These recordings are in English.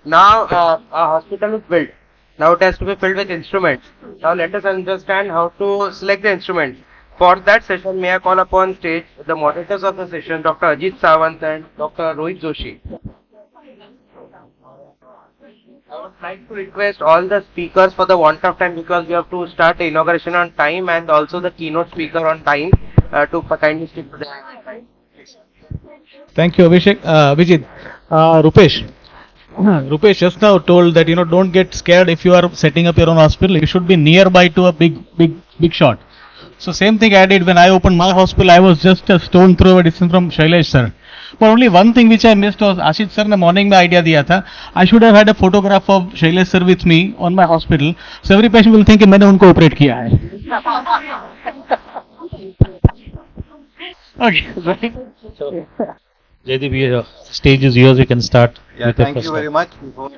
Now a hospital is built. Now it has to be filled with instruments. Now let us understand how to select the instruments. For that session, may I call upon stage the moderators of the session, Dr. Ajit Sawant and Dr. Rohit Joshi. I would like to request all the speakers for the want of time because we have to start the inauguration on time and also the keynote speaker on time to kindly stick to the time. Thank you, Abhishek. Vijit, Rupesh. Rupesh just now told that don't get scared if you are setting up your own hospital. You should be nearby to a big shot. So same thing I did when I opened my hospital. I was just a stone throw away distance from Shailesh sir. But only one thing which I missed was Ashit sir ने morning में idea दिया था. I should have had a photograph of Shailesh sir with me on my hospital. So every patient will think कि मैंने उनको operate किया है. Okay. So, Jaydeep, stage is yours. You can start. Yeah, with the thank first you very one. much. Before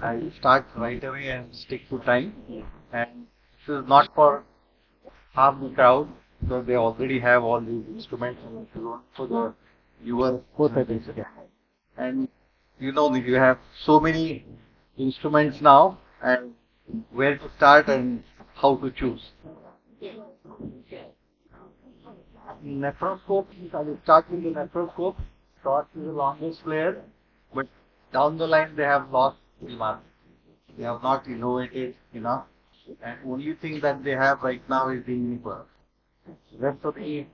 I start right away and stick to time, and this is not for half the crowd because they already have all these instruments for the viewer. And you have so many instruments now, and where to start and how to choose. Nephroscope, I will start with the nephroscope. Torch is the longest player, but down the line they have lost the market. They have not innovated enough, and only thing that they have right now is the Uniper. Rest of the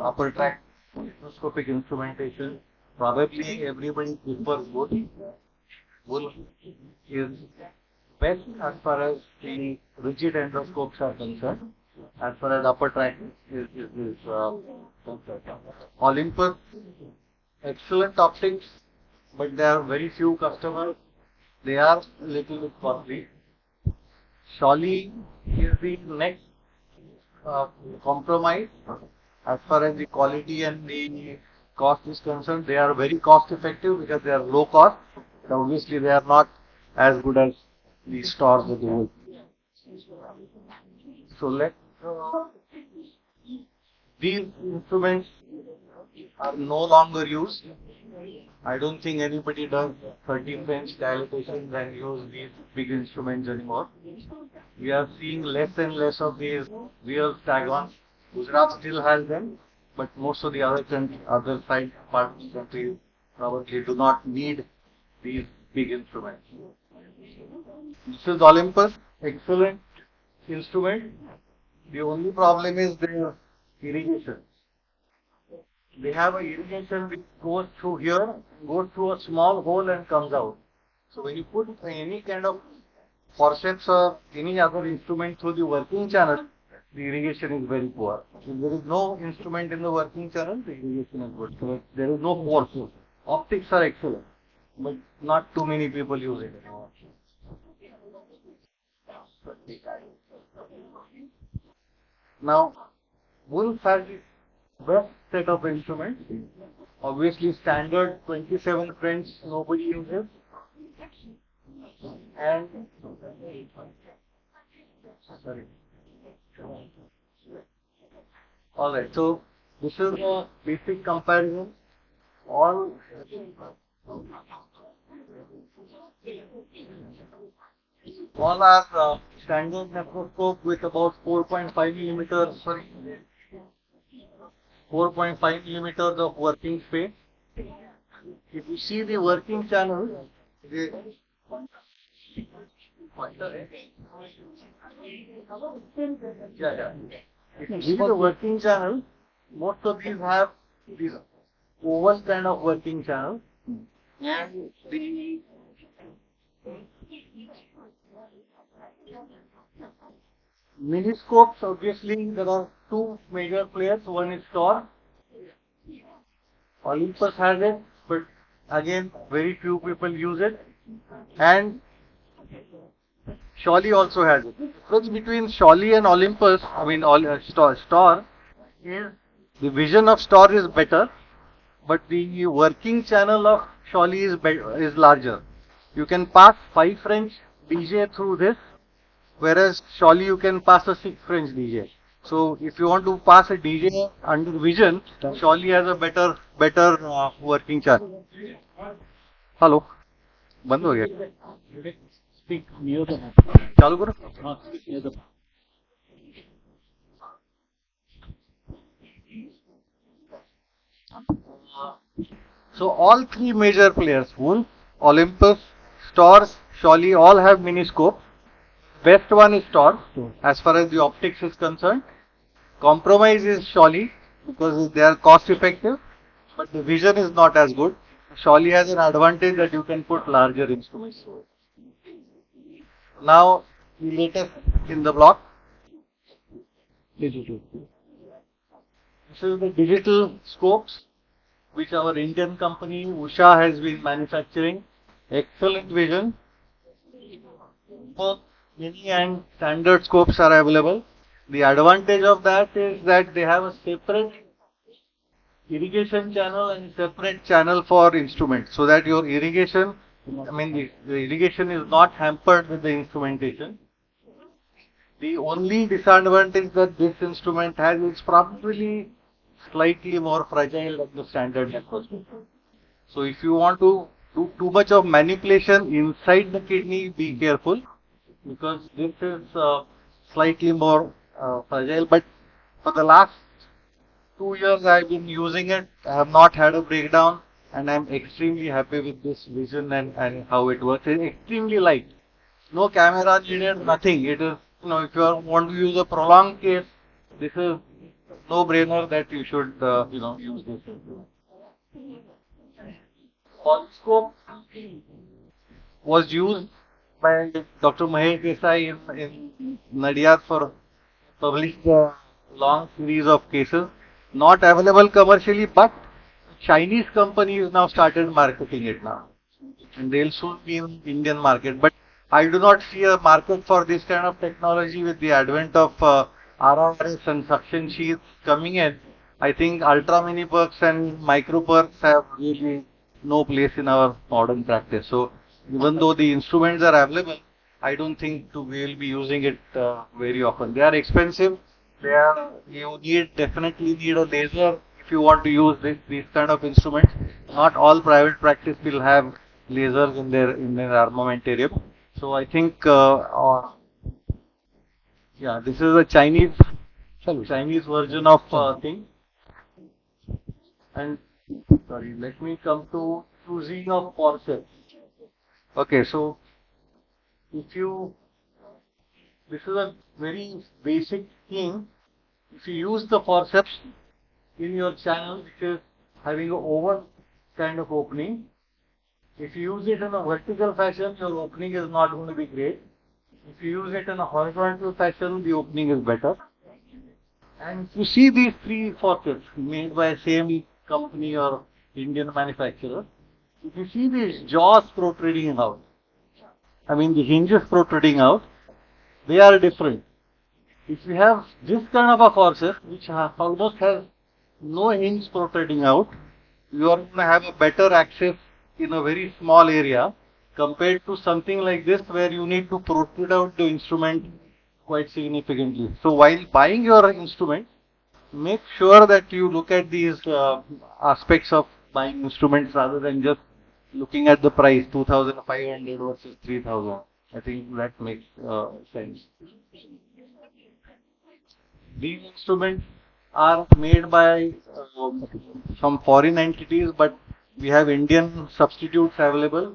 upper track microscopic instrumentation, probably everybody prefers wood. Wood is best as far as the rigid endoscopes are concerned. As far as upper track is concerned. Olympus, excellent optics, but there are very few customers. They are a little bit costly. Shauli is the next compromise. As far as the quality and the cost is concerned, they are very cost effective because they are low cost. But obviously, they are not as good as the stores of the world. So these instruments are no longer used. I don't think anybody does 13 French dilatations and use these big instruments anymore. We are seeing less and less of these real stagons. Gujarat still has them, but most of the other side parts of the country probably do not need these big instruments. This is Olympus, excellent instrument. The only problem is their irrigation. They have an irrigation which goes through here, goes through a small hole and comes out. So when you put any kind of forceps or any other instrument through the working channel, the irrigation is very poor. If there is no instrument in the working channel, the irrigation is good. So there is no force. Optics are excellent, but not too many people use it anymore. Now, Wolf has the best set of instruments. Obviously, standard 27 French nobody uses. And sorry. Alright, so this is a basic comparison. All are standard nephroscope with about 4.5 millimeters, 4.5 millimeters of working space. If you see the working channel, if you see the working channel, most of these have this oval kind of working channel, and the miniscopes, obviously, there are two major players. One is Tor. Olympus has it, but again, very few people use it. And Shauli also has it. The difference between Shauli and Olympus, Stor, is the vision of Stor is better, but the working channel of Shauli is larger. You can pass 5 French DJ through this, whereas Shauli you can pass a 6 French DJ. So if you want to pass a DJ under vision, Shauli has a better working channel. Hello. बंद हो गया Speak near the चालू करो speak near the So all three major players, Wolf, Olympus, Storz, Scholle, all have miniscope. Best one is Storz as far as the optics is concerned. Compromise is Scholle because they are cost effective, but the vision is not as good. Scholle has an advantage that you can put larger instruments. Now, the latest in the block. digital. This is the digital scopes which our Indian company Usha has been manufacturing. Excellent vision. Both mini and standard scopes are available. The advantage of that is that they have a separate irrigation channel and separate channel for instruments, so that your irrigation, the irrigation is not hampered with the instrumentation. The only disadvantage that this instrument has is probably slightly more fragile than the standard microscope. So if you want to do too much of manipulation inside the kidney, be careful, because this is slightly more fragile. But for the last 2 years I have been using it, I have not had a breakdown, and I am extremely happy with this vision and how it works. It is extremely light. No camera needed, nothing. It is, if you want to use a prolonged case, this is no brainer that you should, use this. Polyscope was used by Dr. Mahesh Desai in Nadiad for published a long series of cases. Not available commercially, but Chinese companies now started marketing it now. And they'll soon be in Indian market. But I do not see a market for this kind of technology with the advent of RRS and suction sheaths coming in. I think ultra mini perks and micro perks have really no place in our modern practice. So even though the instruments are available, I don't think we will be using it very often. They are expensive. You definitely need a laser if you want to use these kind of instruments. Not all private practice will have lasers in their armamentarium. So I think, this is a Chinese version of thing. And sorry, let me come to choosing of forceps. Okay, so this is a very basic thing. If you use the forceps in your channel, which is having an oval kind of opening, if you use it in a vertical fashion, your opening is not going to be great. If you use it in a horizontal fashion, the opening is better. And you see these three forceps made by same company or Indian manufacturer. If you see these jaws protruding out, the hinges protruding out, they are different. If you have this kind of a forceps, which almost has no hinge protruding out, you are going to have a better access in a very small area compared to something like this where you need to protrude out the instrument quite significantly. So while buying your instrument, make sure that you look at these aspects of buying instruments rather than just looking at the price, 2,500 versus 3,000. I think that makes sense. These instruments are made by some foreign entities, but we have Indian substitutes available.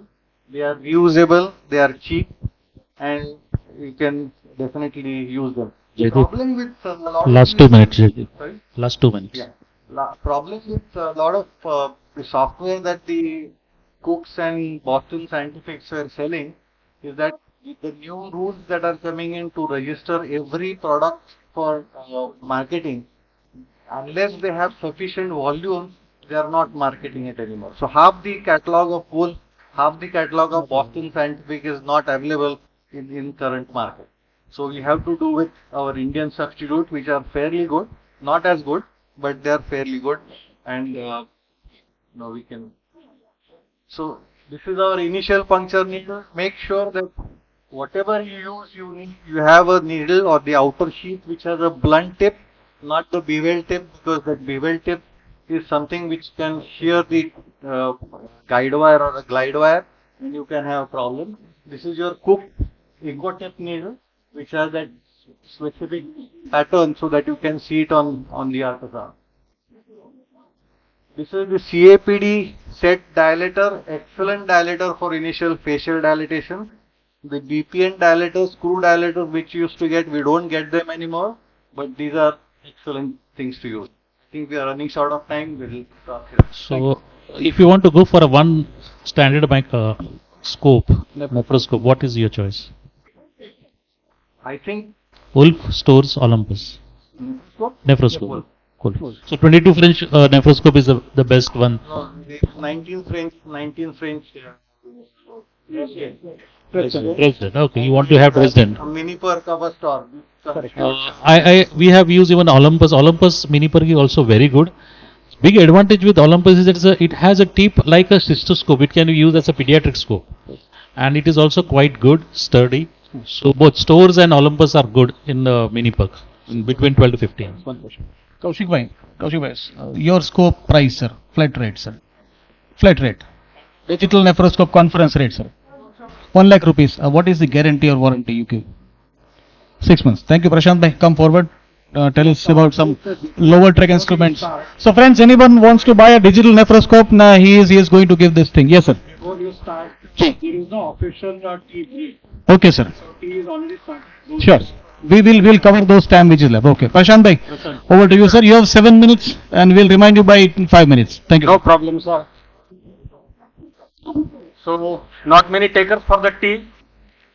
They are reusable, they are cheap, and you can definitely use them. The problem with a lot Last of 2 minutes, Jaideep. Sorry? Last 2 minutes. Yeah. Problem with a lot of the software that the Cooks and Boston Scientifics were selling is that with the new rules that are coming in to register every product for marketing, unless they have sufficient volume, they are not marketing it anymore. So half the catalog of Wolf, half the catalog of Boston Scientific is not available in current market. So we have to do with our Indian substitute, which are fairly good, not as good, but they are fairly good, and now we can. So this is our initial puncture needle. Make sure that whatever you use, you have a needle or the outer sheath which has a blunt tip, not the bevel tip, because that bevel tip is something which can shear the guide wire or the glide wire, and you can have a problem. This is your Cook Ecotech needle, which has that specific pattern so that you can see it on the ultrasound. This is the CAPD set dilator, excellent dilator for initial facial dilatation. The BPN dilator, screw dilator, which used to get, we don't get them anymore, but these are excellent things to use. I think we are running short of time. We'll stop here. So, if you want to go for a one standard scope, nephroscope, what is your choice? I think Wolf, Stores, Olympus. Nephroscope. Cool. So 22 French nephroscope is the best one. no, the 19 French. Dresden. Okay, you want to have Dresden. A mini per cover store. We have used even Olympus. Olympus mini per is also very good. Big advantage with Olympus is that it has a tip like a cystoscope. It can be used as a pediatric scope, and it is also quite good, sturdy. So both Stores and Olympus are good in the mini perk, in between 12 to 15. One question. Kaushik bhai, your scope price, sir, flat rate, sir. Flat rate. Digital nephroscope conference rate, sir. 1 lakh rupees. What is the guarantee or warranty you give? 6 months. Thank you, Prashant bhai. Come forward. Tell us about some lower track instruments. So, friends, anyone wants to buy a digital nephroscope? Nah, he is going to give this thing. Yes, sir. Before you start, there is no official T3. Okay, sir. So T is already started. Sure. We'll cover those time which is left. Okay. Prashant bhai, over to you, sir. You have 7 minutes and we'll remind you by 5 minutes. Thank you. No problem, sir. So, not many takers for the T.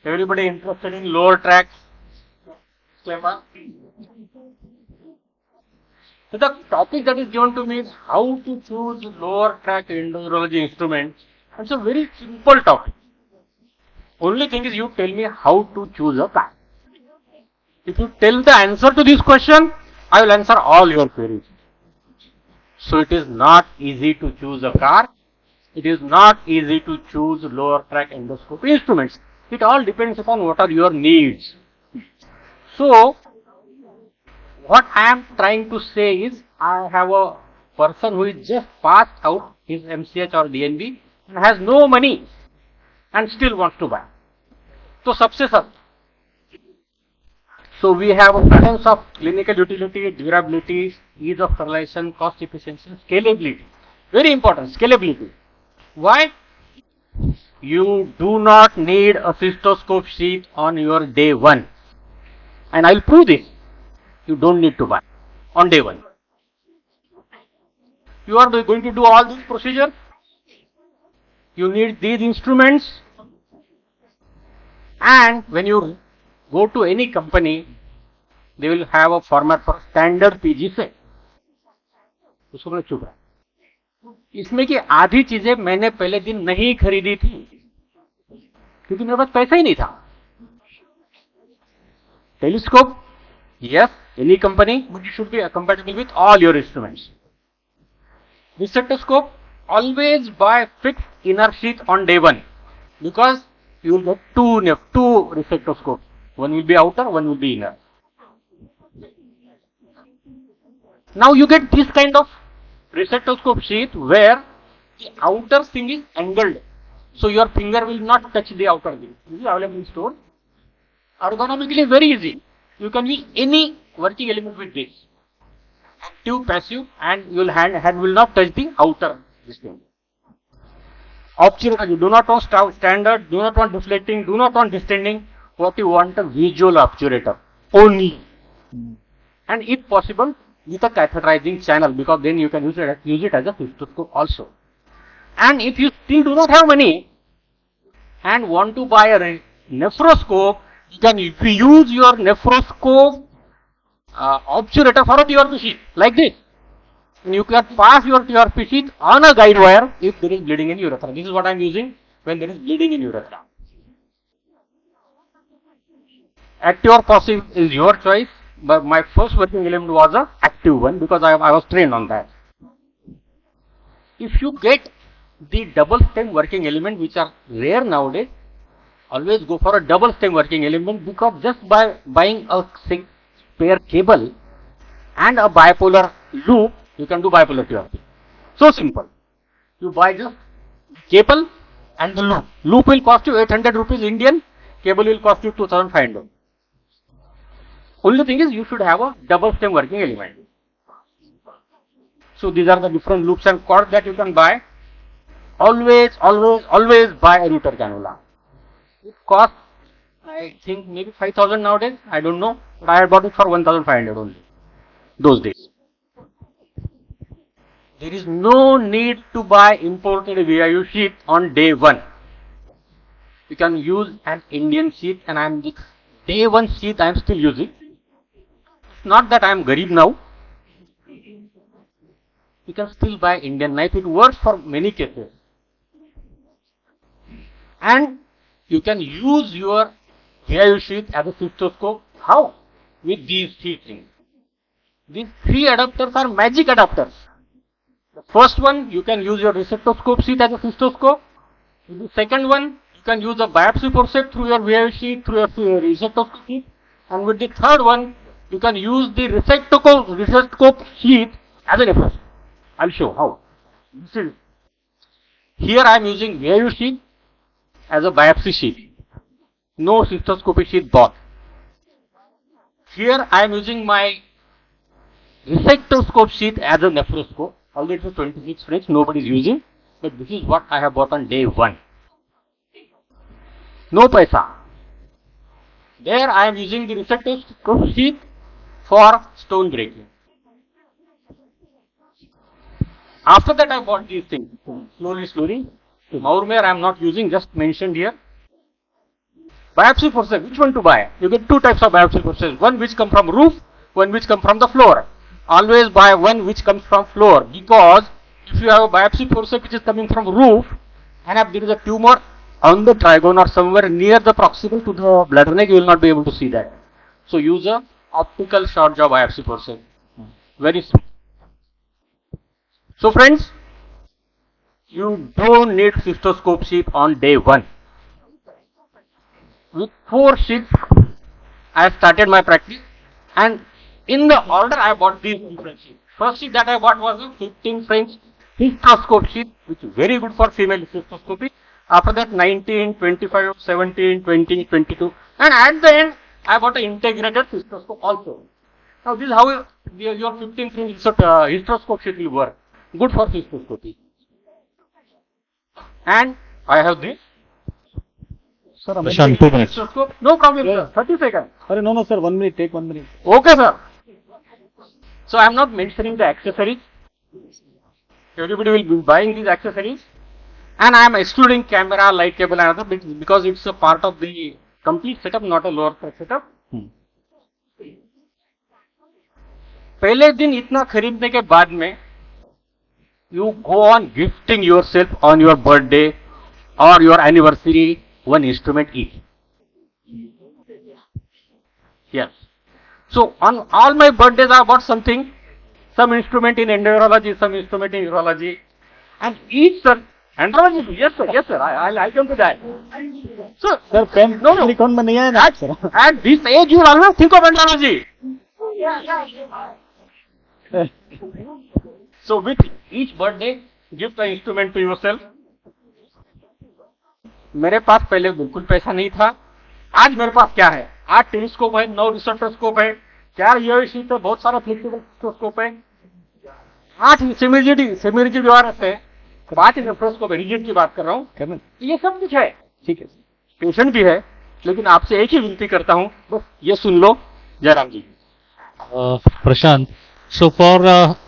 Everybody interested in lower track. So the topic that is given to me is how to choose lower track endourology instruments. It's a very simple topic. Only thing is you tell me how to choose a car. If you tell the answer to this question, I will answer all your queries. So it is not easy to choose a car. It is not easy to choose lower track endoscopy instruments. It all depends upon what are your needs. So, what I am trying to say is, I have a person who is just passed out his MCH or DNB and has no money and still wants to buy. So, सबसे सब. So, we have a balance of clinical utility, durability, ease of sterilization, cost efficiency, scalability. Very important, scalability. Why? You do not need a cystoscope sheath on your day 1. And I will prove this. You don't need to buy on day 1. You are going to do all these procedures. You need these instruments. And when you go to any company, they will have a format for standard PG set. उसको मैंने चुप रहा. इसमें की आधी चीजें मैंने पहले दिन नहीं खरीदी थी क्योंकि मेरे पास पैसा ही नहीं था. Telescope, yes, any company, but it should be compatible with all your instruments. Receptoscope, always buy fixed inner sheath on day 1 because you will get two receptoscopes. One will be outer, one will be inner. Now you get this kind of receptoscope sheath where the outer thing is angled. So your finger will not touch the outer thing. This is available in store. Ergonomically very easy. You can use any working element with this. Active, passive, and your hand will not touch the outer this thing. Obturator, you do not want standard, do not want deflecting, do not want distending. What you want a visual obturator only. And if possible, with a catheterizing channel because then you can use it as a cystoscope also. And if you still do not have money and want to buy a nephroscope, you can use your nephroscope obturator for a TRP sheath like this. And you can pass your TRP sheath on a guide wire if there is bleeding in urethra. This is what I am using when there is bleeding in urethra. Active or passive is your choice, but my first working element was a active one because I was trained on that. If you get the double stem working element, which are rare nowadays, always go for a double stem working element because just by buying a spare cable and a bipolar loop, you can do bipolar TRP. So simple. You buy just cable and the loop. Loop will cost you 800 rupees Indian, cable will cost you 2500. Only thing is you should have a double stem working element. So these are the different loops and cords that you can buy. Always buy a router cannula. It costs, I think, maybe 5,000 nowadays. I don't know, but I had bought it for 1,500 only those days. There is no need to buy imported VIU sheet on day one. You can use an Indian sheet, and I am the day one sheet I am still using. It's not that I am garib now. You can still buy Indian knife. It works for many cases. And you can use your VIU sheet as a cystoscope. How? With these three things. These three adapters are magic adapters. The first one, you can use your receptoscope sheet as a cystoscope. The second one, you can use a biopsy forceps through your VIU sheet, through your receptoscope sheet. And with the third one, you can use the receptoscope sheet as an FS. I'll show how. This is, here I am using VIU sheet as a biopsy sheet. No cystoscopic sheet bought. Here I am using my resectoscope sheet as a nephroscope. Although it is 26 French, nobody is using. But this is what I have bought on day one. No paisa. There I am using the resectoscope sheet for stone breaking. After that I bought these things. Slowly. Maurmer I am not using, just mentioned here. Biopsy forceps, which one to buy? You get two types of biopsy forceps. One which come from roof, one which come from the floor. Always buy one which comes from floor, because if you have a biopsy forceps which is coming from roof, and if there is a tumor on the trigone or somewhere near the proximal to the bladder neck, you will not be able to see that. So use a optical short jaw biopsy forceps. Very simple. So friends, you don't need cystoscope sheet on day one. With 4 sheets, I started my practice, and in the order I bought these different sheets. First sheet that I bought was a 15 French cystoscope sheet, which is very good for female cystoscopy. After that 19, 25, 17, 20, 22, and at the end I bought an integrated cystoscope also. Now this is how your 15 French cystoscope sheet will work. Good for cystoscopy. And I have this. Sir, Prashant, 2 minutes. Cystoscope. No problem, sir. 30 seconds. Sorry, no, sir. 1 minute. Take 1 minute. Okay, sir. So I am not mentioning the accessories. Everybody will be buying these accessories, and I am excluding camera, light cable, and other bits because it's a part of the complete setup, not a lower thread setup. पहले दिन इतना खरीदने के बाद में you go on gifting yourself on your birthday or your anniversary one instrument each. Yes. So on all my birthdays I bought something, some instrument in endourology, some instrument in urology, and each sir, andrology, yes sir, I'll come to that. So, Sir, pen no, silicon में नहीं है ना, sir. at this age you will always think of andrology. So with each birthday, gift an instrument to yourself. मेरे पास पहले बिल्कुल पैसा नहीं था, आज मेरे पास क्या है? 8 टेलीस्कोप है, 9 रिसेप्टोस्कोप है, 4 ईयरशीट है, बहुत सारा फ्लेक्सिबल स्कोप है, 8 सेमी-रिजिड वायरस है, 5 नेफ्रोस्कोप है, रिजिड की बात कर रहा हूँ, ये सब कुछ है, ठीक है, पेशेंट भी है, लेकिन आपसे एक ही विनती करता हूँ, बस ये सुन लो, जयराम जी. Prashant, so for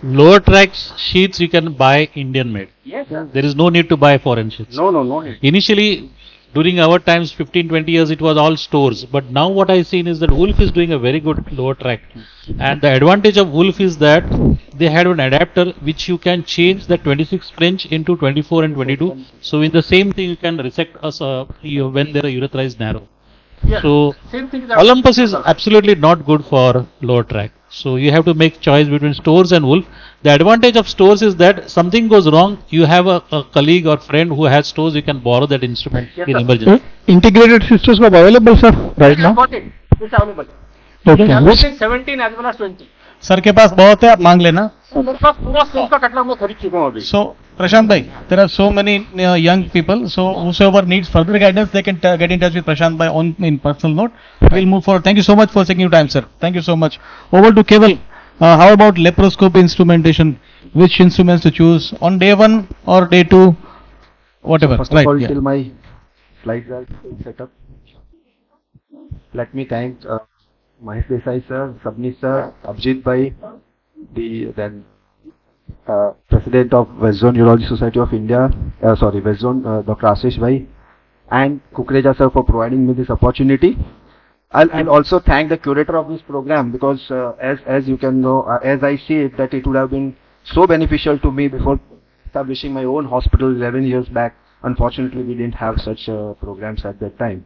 lower tracks sheets you can buy Indian made. Yes, sir. There is no need to buy foreign sheets. No. Initially, during our times, 15-20 years, it was all stores. But now what I seen is that Wolf is doing a very good lower track. And the advantage of Wolf is that they had an adapter which you can change the 26 French into 24 and 22. So in the same thing, you can resect us when their urethra is narrow. Yes. So Same thing is Olympus is absolutely not good for lower track. So you have to make choice between stores and Wolf. The advantage of stores is that something goes wrong, you have a colleague or friend who has stores, you can borrow that instrument Yes, in sir. emergency. Integrated systems are available, sir, right I now? got it. It's available. Okay. I'm getting 17 as well as 20. Sir के पास बहुत है, आप मांग लेना. मेरे पास पूरा cell का catalogue मैं खरीद चुका हूँ अभी. So, Prashant bhai, there are so many young people. So, whosoever needs further guidance, they can get in touch with Prashant bhai on in personal note. We'll move forward. Thank you so much for taking your time, sir. Thank you so much. Over to Keval. How about laparoscopy instrumentation? Which instruments to choose on day 1 or day 2? Whatever. First Right. of all, Yeah. till my slides are set up, let me thank Mahesh Desai sir, Sabni sir, Abhijit bhai, the then President of West Zone Urology Society of India, West Zone, Dr. Ashish bhai, and Kukreja sir for providing me this opportunity. I'll also thank the curator of this program because as you can know, as I see it, that it would have been so beneficial to me before establishing my own hospital 11 years back. Unfortunately, we didn't have such programs at that time.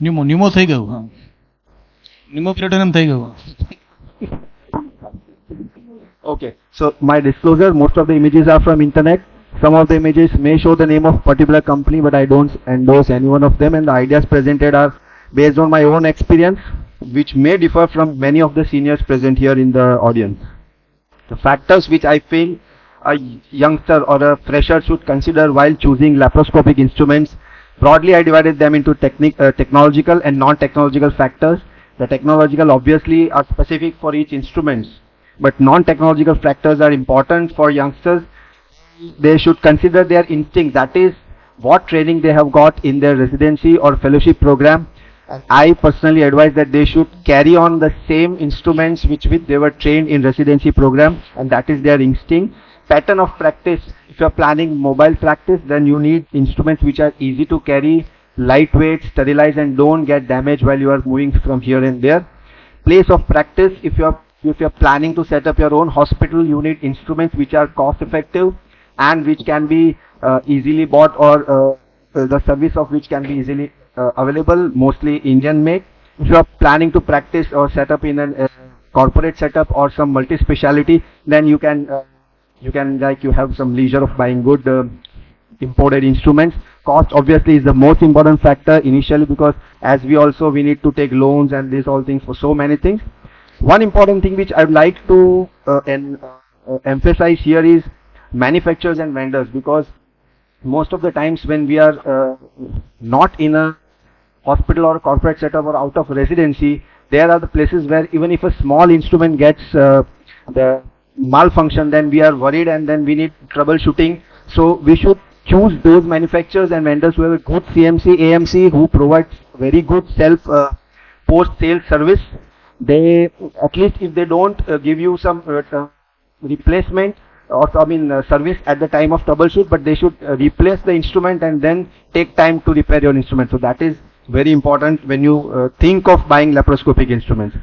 Pneumo થઈ ગયું. હા. Pneumoperitoneum થઈ ગયું. Okay, so my disclosure, most of the images are from internet. Some of the images may show the name of particular company, but I don't endorse any one of them, and the ideas presented are based on my own experience, which may differ from many of the seniors present here in the audience. The factors which I feel a youngster or a fresher should consider while choosing laparoscopic instruments, broadly I divided them into technological and non-technological factors. The technological obviously are specific for each instrument, but non-technological factors are important for youngsters. They should consider their instinct, that is what training they have got in their residency or fellowship program. And I personally advise that they should carry on the same instruments which they were trained in residency program, and that is their instinct. Pattern of practice, if you are planning mobile practice, then you need instruments which are easy to carry, lightweight, sterilize, and don't get damaged while you are moving from here and there. Place of practice, if you are planning to set up your own hospital, you need instruments which are cost effective and which can be easily bought, or the service of which can be easily available, mostly Indian made. If you are planning to practice or set up in a corporate setup or some multi-speciality, then you have some leisure of buying good imported instruments. Cost obviously is the most important factor initially, because as we need to take loans and these all things for so many things. One important thing which I would like to emphasize here is manufacturers and vendors, because most of the times when we are not in a hospital or a corporate setup or out of residency, there are the places where even if a small instrument gets the malfunction, then we are worried and then we need troubleshooting. So we should choose those manufacturers and vendors who have a good CMC, AMC, who provides very good post-sale service. They, at least if they don't give you some replacement or service at the time of troubleshoot, but they should replace the instrument and then take time to repair your instrument. So that is very important when you think of buying laparoscopic instruments.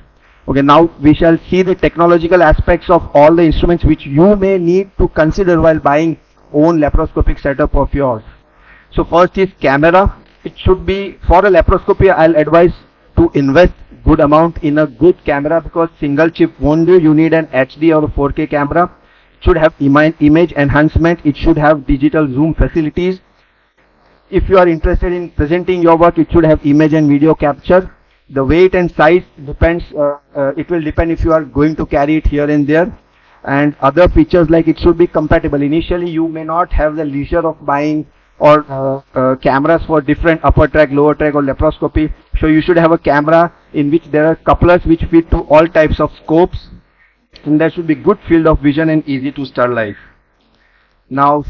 Okay, now we shall see the technological aspects of all the instruments which you may need to consider while buying own laparoscopic setup of yours. So first is camera. It should be, for a laparoscopy, I'll advise to invest good amount in a good camera, because single chip won't do. You need an HD or a 4K camera. It should have image enhancement. It should have digital zoom facilities. If you are interested in presenting your work, it should have image and video capture. The weight and size depends, it will depend if you are going to carry it here and there. And other features like it should be compatible. Initially you may not have the leisure of buying or cameras for different upper track, lower track or laparoscopy. So you should have a camera in which there are couplers which fit to all types of scopes, and there should be good field of vision and easy to sterilize. Now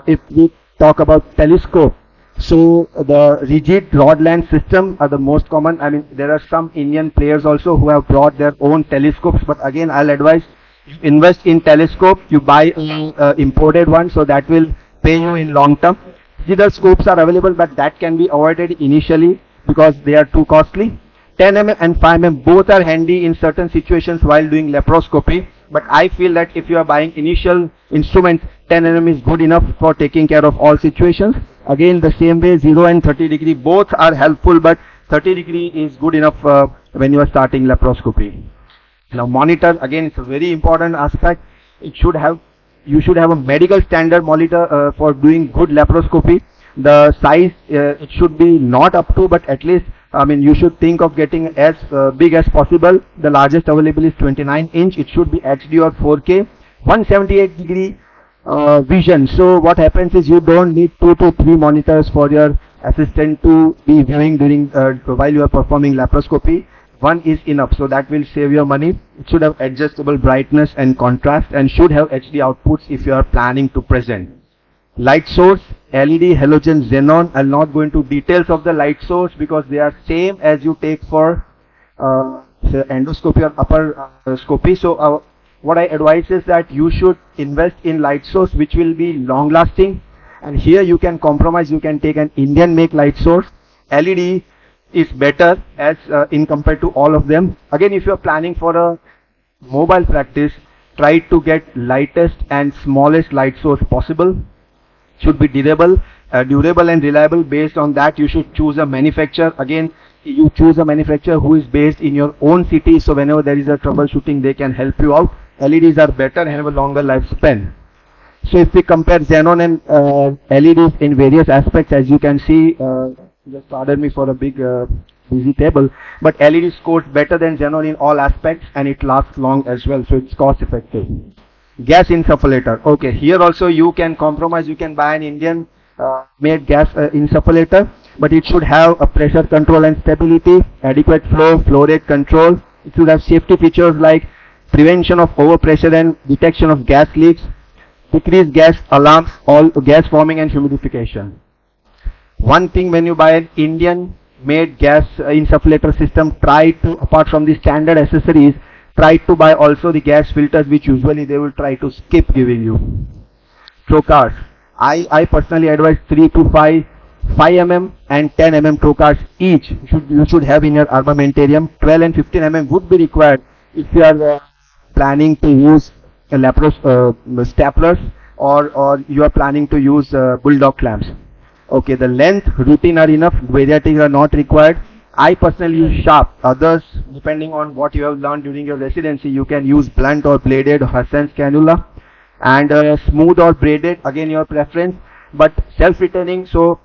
if we talk about telescope, so the rigid rod lens system are the most common. I mean, there are some Indian players also who have brought their own telescopes, but again I'll advise you invest in telescope, you buy imported one, so that will pay you in long term. Digital scopes are available, but that can be avoided initially because they are too costly. 10 mm and 5 mm both are handy in certain situations while doing laparoscopy, but I feel that if you are buying initial instruments, 10 mm is good enough for taking care of all situations. Again, the same way, 0 and 30 degree both are helpful, but 30 degree is good enough when you are starting laparoscopy. Now monitor, again, it's a very important aspect. You should have a medical standard monitor for doing good laparoscopy. The size, it should be not up to, but at least, I mean, you should think of getting as big as possible. The largest available is 29 inch. It should be HD or 4K, 178 degree vision. So what happens is you don't need 2 to 3 monitors for your assistant to be viewing during while you are performing laparoscopy. One is enough, so that will save your money. It should have adjustable brightness and contrast, and should have HD outputs if you are planning to present. Light source, LED, halogen, xenon. I'll not go into details of the light source because they are same as you take for say endoscopy or upper scopy. So what I advise is that you should invest in light source which will be long lasting, and here you can compromise. You can take an Indian make light source. LED is better as in compared to all of them. Again, if you are planning for a mobile practice, try to get lightest and smallest light source possible. Should be durable and reliable. Based on that, you should choose a manufacturer. Again, you choose a manufacturer who is based in your own city, so whenever there is a troubleshooting, they can help you out. LEDs are better and have a longer lifespan. So if we compare xenon and LEDs in various aspects, as you can see, just pardon me for a big busy table, but LED scores better than xenon in all aspects, and it lasts long as well, so it's cost effective. Gas insufflator. Okay, here also you can compromise. You can buy an Indian made gas insufflator, but it should have a pressure control and stability, adequate flow rate control. It should have safety features like prevention of overpressure and detection of gas leaks, decreased gas alarms, all gas forming and humidification. One thing, when you buy an Indian made gas insufflator system, try to, apart from the standard accessories, try to buy also the gas filters, which usually they will try to skip giving you. Trocars. I personally advise 3 to 5 mm and 10 mm trocars each. You should have in your armamentarium. 12 and 15 mm would be required if you are planning to use staplers, or you are planning to use bulldog clamps. Okay, the length, routine are enough, bariatric are not required. I personally use sharp. Others, depending on what you have learned during your residency, you can use blunt or bladed Hussen's cannula, and smooth or braided, again your preference, but self-retaining. So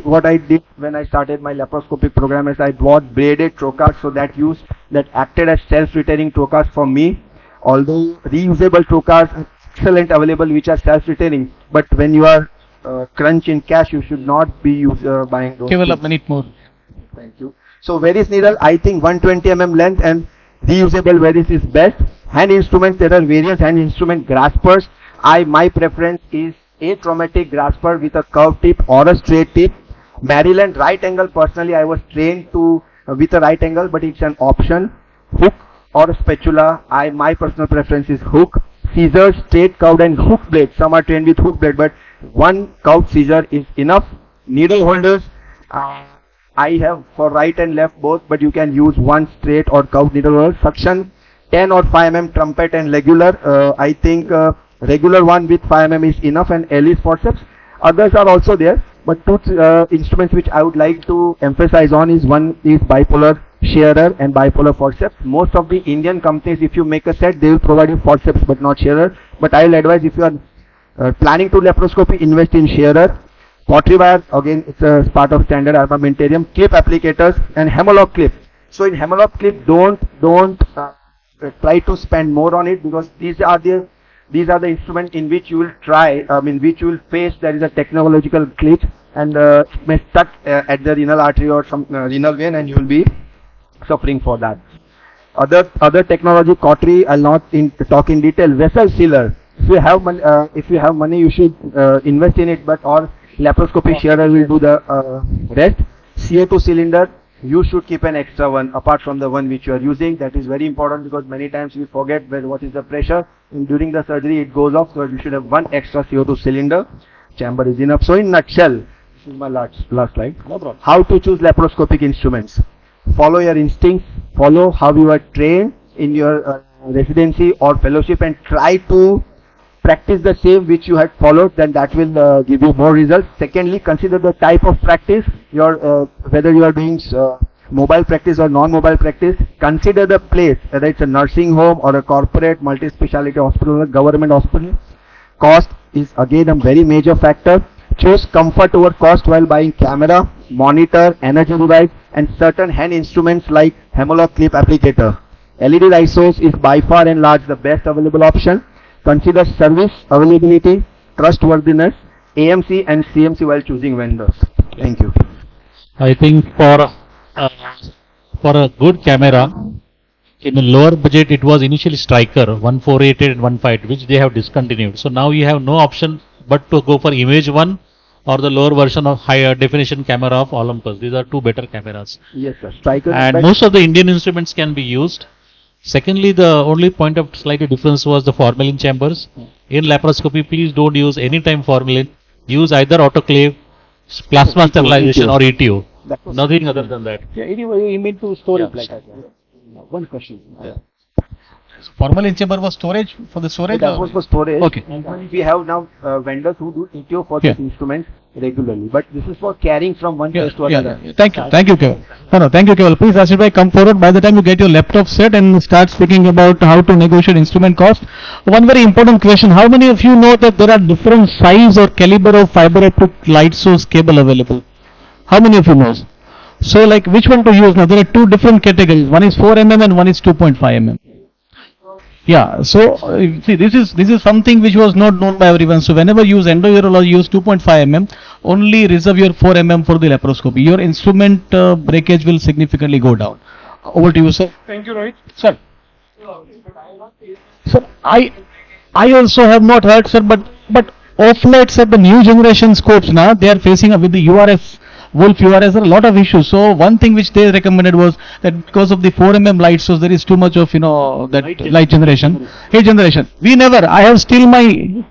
what I did when I started my laparoscopic program is I bought braided trocars, so that acted as self-retaining trocars for me. Although reusable trocars are excellent available which are self-retaining, but when you are crunch in cash, you should not be buying those. Give a minute more. Thank you. So Veris needle, I think 120 mm length and reusable Veris is best. Hand instruments, there are various hand instrument graspers. My preference is a traumatic grasper with a curved tip or a straight tip. Maryland right angle, personally I was trained to with a right angle, but it's an option. Hook or a spatula, my personal preference is hook. Scissors, straight, curved and hook blade. Some are trained with hook blade, but one curved scissor is enough. Needle holders, I have for right and left both, but you can use one straight or curved needle holder. Suction, 10 or 5 mm trumpet and regular. I think regular one with 5 mm is enough, and Ellis forceps. Others are also there, but two instruments which I would like to emphasize on is, one is bipolar shearer and bipolar forceps. Most of the Indian companies, if you make a set, they will provide you forceps but not shearer. But I will advise, if you are planning to laparoscopy, invest in shearer. Pottery wire, again it's a part of standard armamentarium. Clip applicators and Hemlock clip. So in Hemlock clip, don't try to spend more on it, because these are the instruments in which you will which you will face there is a technological glitch, and it may stuck at the renal artery or some renal vein, and you will be suffering for that. Other technology, cautery, I'll not talk in detail. Vessel sealer. If you have money, you should invest in it, but or laparoscopy shearer will do the rest. CO2 cylinder, you should keep an extra one apart from the one which you are using. That is very important, because many times we forget what is the pressure, and during the surgery it goes off, so you should have one extra CO2 cylinder. Chamber is enough. So in nutshell, this is my last slide. No problem. How to choose laparoscopic instruments. Follow your instincts, follow how you are trained in your residency or fellowship, and try to practice the same which you had followed, then that will give you more results. Secondly, consider the type of practice, whether you are doing mobile practice or non-mobile practice. Consider the place, whether it's a nursing home or a corporate multi-speciality hospital or a government hospital. Cost is again a very major factor. Choose comfort over cost while buying camera, monitor, energy device, and certain hand instruments like Hemlock clip applicator. LED light source is by far and large the best available option. Consider service, availability, trustworthiness, AMC and CMC while choosing vendors. Thank you. I think for a good camera, in a lower budget, it was initially Striker 1488 and 158, which they have discontinued. So now you have no option but to go for Image One or the lower version of higher definition camera of Olympus. These are two better cameras. Yes, sir. Striker. And most of the Indian instruments can be used. Secondly, the only point of slight difference was the formalin chambers. In laparoscopy, please don't use anytime formalin. Use either autoclave, plasma sterilization, or ETO. Nothing other than that. Yeah, anyway, you mean to store it like that. One question. Formalin chamber was storage for the storage? That was for storage. Okay. And we have now vendors who do ETO for Yeah. these instruments regularly. But this is for carrying from one place to another. Thank you, Keval. No, thank you, Keval. Please, Ashit bhai, come forward. By the time you get your laptop set and start speaking about how to negotiate instrument cost, one very important question: how many of you know that there are different size or caliber of fiber optic light source cable available? How many of you knows? So, like, which one to use now? There are two different categories. One is 4 mm and one is 2.5 mm. Yeah, so see, this is something which was not known by everyone. So whenever you use endourology, use 2.5 mm. Only reserve your 4 mm for the laparoscopy. Your instrument breakage will significantly go down. Over to you, sir. Thank you, Rohit. Sir. Sir, I also have not heard, sir, but of late, sir, the new generation scopes now they are facing with the URS. Wolf URS, there are a lot of issues. So one thing which they recommended was that because of the 4 mm light source, there is too much of that light generation. Heat generation. We never. I have still my.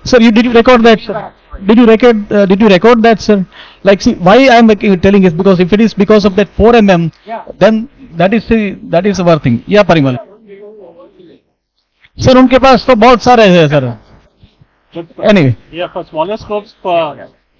Sir, did you record that, sir? Did you record that, sir? Like, see, why I am telling is because if it is because of that 4 mm, then that is our thing. Yeah, Parimal. Sir, उनके पास तो बहुत सारे हैं, sir. Anyway. Yeah, for smaller scopes,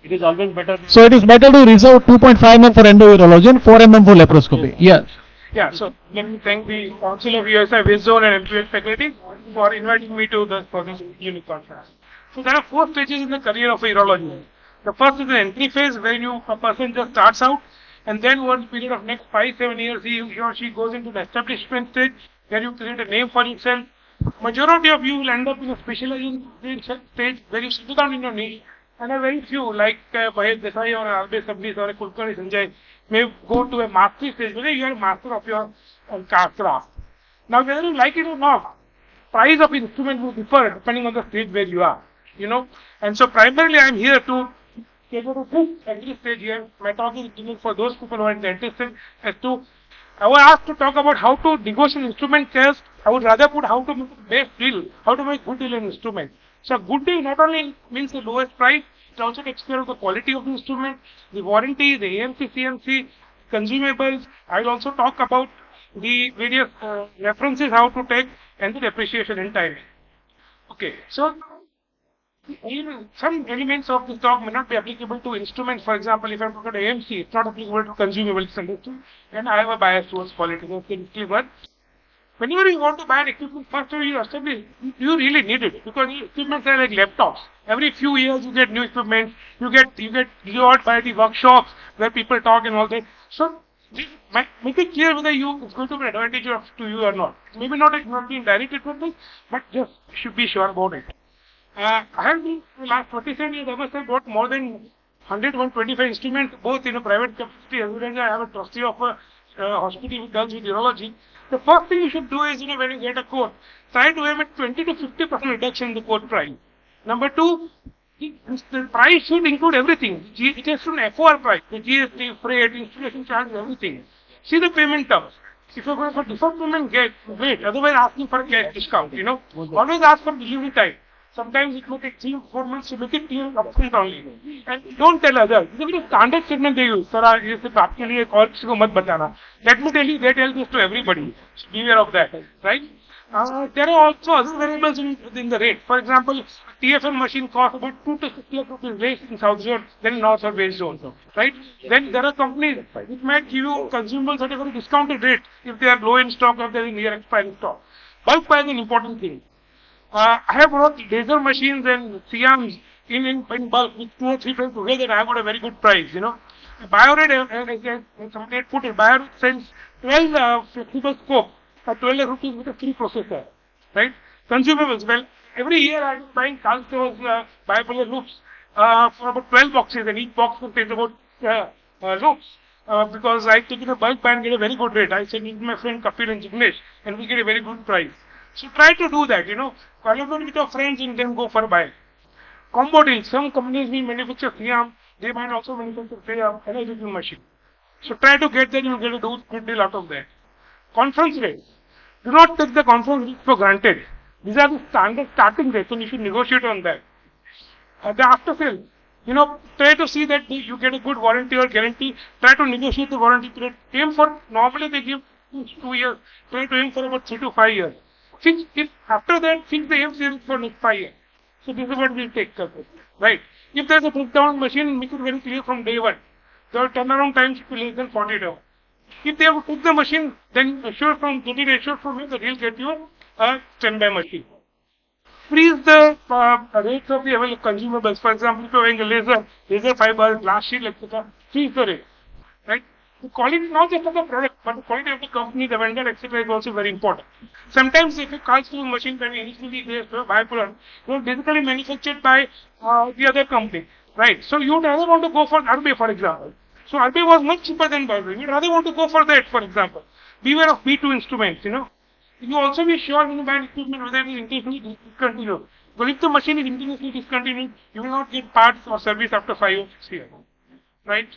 it is always better. So it is better to reserve 2.5 mm for endourology and 4 mm for laparoscopy. Yes. Yeah, so let me thank the Council of USI West Zone and MPH faculty for inviting me to for this unique conference. So there are 4 stages in the career of a urologist. The first is the entry phase where a person just starts out, and then over the period of next 5-7 years, he or she goes into the establishment stage where you create a name for yourself. Majority of you will end up in a specialization stage where you settle down in your niche, and a very few like Bahir Desai or Albe Sabnis or Kulkarni Sanjay may go to a mastery stage where you are a master of your craft. Now, whether you like it or not, price of instrument will differ depending on the stage where you are, and so primarily I am here to cater to this entry stage here. My talk is intended for those people who are interested as to. I was asked to talk about how to negotiate instrument sales. I would rather put how to make the best deal, how to make good deal in instrument. So a good deal not only means the lowest price, it also takes care of the quality of the instrument, the warranty, the AMC, CMC, consumables. I will also talk about the various references how to take and the depreciation in time. Okay, so some elements of this talk may not be applicable to instruments. For example, if I am talking about AMC, it's not applicable to consumables, and I have a bias towards quality. But whenever you want to buy an equipment, first you establish, do you really need it? Because equipments are like laptops. Every few years you get new equipment, you get lured by the workshops where people talk and all that. So make it clear whether it's going to be advantageous to you or not. Maybe not in direct equipment, but just should be sure about it. I have been, in the last 27 years, I must have bought more than 125 instruments, both in a private capacity as well as I have a trustee of a hospital which deals with urology. The first thing you should do is, when you get a quote, try to have a 20 to 50% reduction in the quote price. Number 2, the price should include everything. It has an FOR price, the GST, freight, installation charges, everything. See the payment terms. If you're going for deferred payment, wait. Otherwise, asking for a cash discount. Always ask for delivery time. Sometimes it may take 3 or 4 months to make it clear upfront only. And don't tell others. It's a very standard statement they use. Sir, ये सिर्फ आपके लिए और किसी को मत बताना. Let me tell you, they tell this to everybody. So be aware of that, right? There are also other variables in the rate. For example, TFL machine costs about 2 to 6 lakh rupees less in South Zone than in North or West Zone, right? Then there are companies which might give you consumables at a very discounted rate if they are low in stock or they are near expiring stock. Bulk buying is an important thing. I have bought laser machines and Siams in bulk with 2 or 3 friends together. I got a very good price, you know. Biored, somebody had put it, Biored sends 12 flexible scope at 12 lakh rupees with a free processor, right? Consumables, well, every year I'm buying Calsto's bipolar loops for about 12 boxes, and each box contains about loops. Because I take in a bulk buy and get a very good rate. I send it to my friend Kapil and Jignesh, and we get a very good price. So try to do that, you know. Collaborate with your friends and then go for a buy. Combo deals. Some companies will manufacture Siam, they might also manufacture Siam analytical machine. So try to get that, you'll get a good deal out of that. Conference rates. Do not take the conference rates for granted. These are the standard starting rates, and you should negotiate on that. The after sales. You know, try to see that you get a good warranty or guarantee. Try to negotiate the warranty period. Aim for, normally they give 2 years. Try to aim for about 3 to 5 years. Fix, if after that, fix the aim series for next 5 years. So this is what we'll take care of, right? If there's a breakdown machine, make it very clear from day one. The turnaround time should be less than 40 hours. If they have to take the machine, then assure from getting assured from me that he'll get you a standby machine. Freeze the rates of the available consumables. For example, if you're wearing a laser fiber, glass sheet, etc., freeze the rate, right? The quality, not just of the product, but the quality of the company, the vendor, etc., is also very important. Sometimes if you call through machine when initially they bipolar, they were basically manufactured by the other company, right? So you would rather want to go for Arbe, for example. So Arbe was much cheaper than Bipolar. You'd rather want to go for that, for example. Beware of B2 instruments, you know. You also be sure when you buy equipment whether it is intentionally discontinued. Because if the machine is intentionally discontinued, you will not get parts or service after 5 or 6 years, right?